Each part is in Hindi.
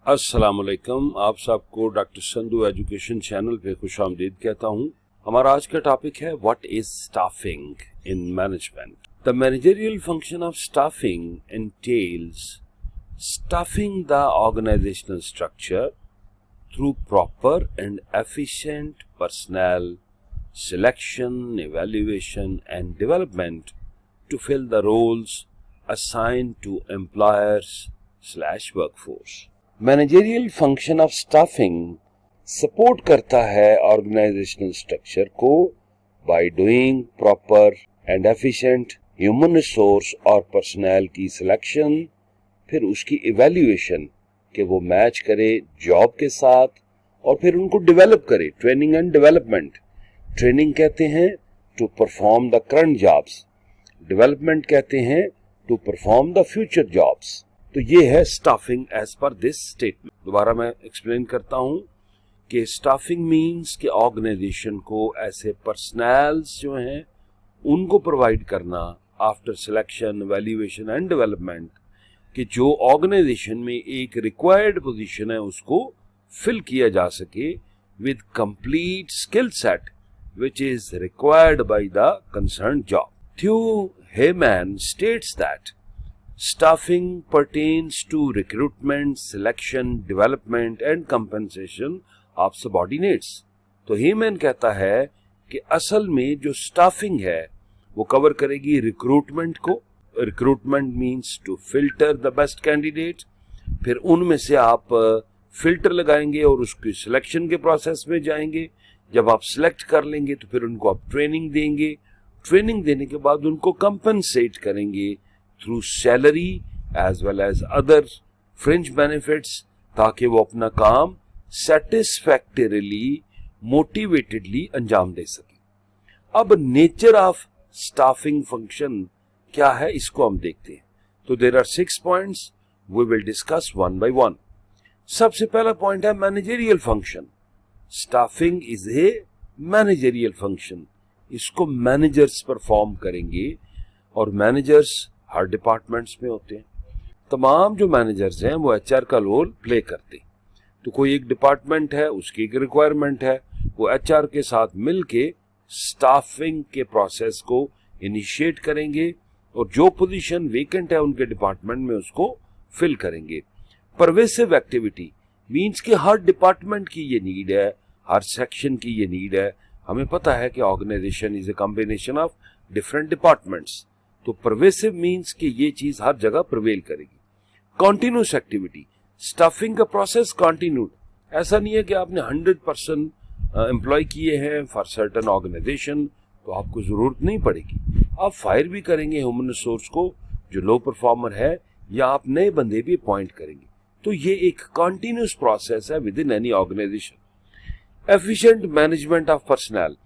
अस्सलाम वालेकुम। आप सबको डॉक्टर संधू एजुकेशन चैनल पे खुशामदीद कहता हूँ। हमारा आज का टॉपिक है what is staffing in management. The managerial function of staffing entails staffing the organizational structure through proper and efficient personnel selection, evaluation and development to fill the roles assigned to employers/workforce। Managerial function of staffing support करता है ऑर्गेनाइजेशनल स्ट्रक्चर को by doing proper and efficient human resource और पर्सनल की सिलेक्शन, फिर उसकी इवैल्यूएशन कि वो मैच करे जॉब के साथ, और फिर उनको डेवलप करे, ट्रेनिंग एंड डेवलपमेंट। ट्रेनिंग कहते हैं to perform the current jobs, development कहते हैं to perform the future jobs. तो ये है staffing as per this statement. दोबारा मैं एक्सप्लेन करता हूं कि स्टाफिंग मींस कि ऑर्गेनाइजेशन को ऐसे पर्सनल्स जो हैं उनको प्रोवाइड करना after selection, valuation and development कि जो ऑर्गेनाइजेशन में एक रिक्वायर्ड पोजीशन है उसको फिल किया जा सके with complete skill set which is required by the concern job. Theo Haimann states that staffing pertains to recruitment, selection, development and compensation of subordinates। तो हेमैन कहता है कि असल में जो स्टाफिंग है वो कवर करेगी रिक्रूटमेंट को। Recruitment means to filter the best candidate, फिर उनमें से आप फिल्टर लगाएंगे और उसकी सिलेक्शन के प्रोसेस में जाएंगे। जब आप सिलेक्ट कर लेंगे तो फिर उनको आप ट्रेनिंग देंगे, ट्रेनिंग देने के बाद उनको कंपनसेट करेंगे through salary as well as other fringe benefits, ताकि वो अपना काम सेटिस्फैक्टरीली, मोटिवेटेडली अंजाम दे सके। अब नेचर ऑफ स्टाफिंग फंक्शन क्या है इसको हम देखते हैं। तो there are 6 points, we will discuss one by one. सबसे पहला पॉइंट है managerial function. Staffing is a managerial function, इसको मैनेजर्स परफॉर्म करेंगे और मैनेजर्स हर डिपार्टमेंट्स में होते हैं। तमाम जो मैनेजर्स हैं वो एचआर का रोल प्ले करते हैं। तो कोई एक डिपार्टमेंट है, उसकी एक रिक्वायरमेंट है, वो एचआर के साथ मिलके स्टाफिंग के प्रोसेस को इनिशिएट करेंगे और जो पोजीशन वेकेंट है उनके डिपार्टमेंट में उसको फिल करेंगे। परवेसिव एक्टिविटी मींस कि हर डिपार्टमेंट की ये नीड है, हर सेक्शन की ये नीड है। हमें पता है कि organization is a combination of different departments, तो परवेसिव मींस कि ये चीज हर जगह प्रिवेल करेगी। कॉन्टिन्यूस एक्टिविटी, स्टाफिंग का प्रोसेस कॉन्टिन्यूड, ऐसा नहीं है कि आपने 100% एम्प्लॉय किए हैं फॉर सर्टेन ऑर्गेनाइजेशन तो आपको जरूरत नहीं पड़ेगी। आप फायर भी करेंगे ह्यूमन रिसोर्स को जो लो परफॉर्मर है, या आप नए बंदे भी अपॉइंट करेंगे। तो ये एक कॉन्टिन्यूस प्रोसेस है within any organization. Efficient management of personnel,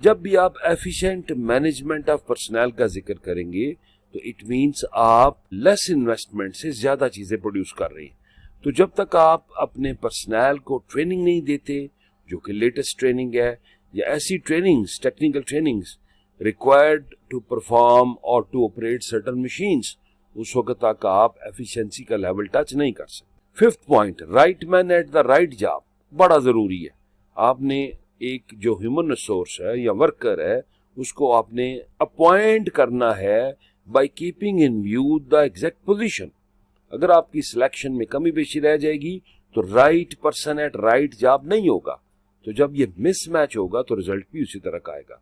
जब भी आप एफिशिएंट मैनेजमेंट ऑफ पर्सनल का जिक्र करेंगे तो इट मींस आप लेस इन्वेस्टमेंट से ज्यादा चीजें प्रोड्यूस कर रहे हैं। तो जब तक आप अपने पर्सनल को ट्रेनिंग नहीं देते, जो कि लेटेस्ट ट्रेनिंग है या ऐसी trainings, technical trainings required to perform और टू ऑपरेट सर्टेन मशीन्स, उस वक्त तक आप एफिशिएंसी का लेवल टच नहीं कर सकते। 5th point, right man at the right job, बड़ा जरूरी है। आपने एक जो ह्यूमन रिसोर्स है या वर्कर है उसको आपने अपॉइंट करना है by keeping in view the exact position. अगर आपकी सिलेक्शन में कमी बेशी रह जाएगी तो right person at right job नहीं होगा। तो जब ये मिसमैच होगा तो रिजल्ट भी उसी तरह का आएगा।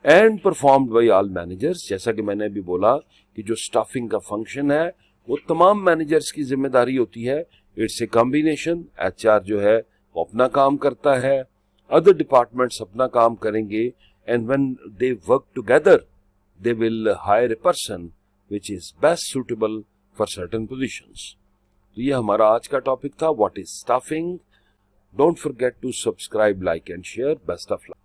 And performed by all managers, जैसा कि मैंने अभी बोला कि जो स्टाफिंग का फंक्शन है वो तमाम मैनेजर्स की जिम्मेदारी होती है। इट्स ए कॉम्बिनेशन, एचआर जो है वो अपना काम करता है, other departments अपना काम करेंगे, and when they work together they will hire a person which is best suitable for certain positions। तो ये हमारा आज का टॉपिक था, what is staffing। Don't forget to subscribe, like and share। Best of luck।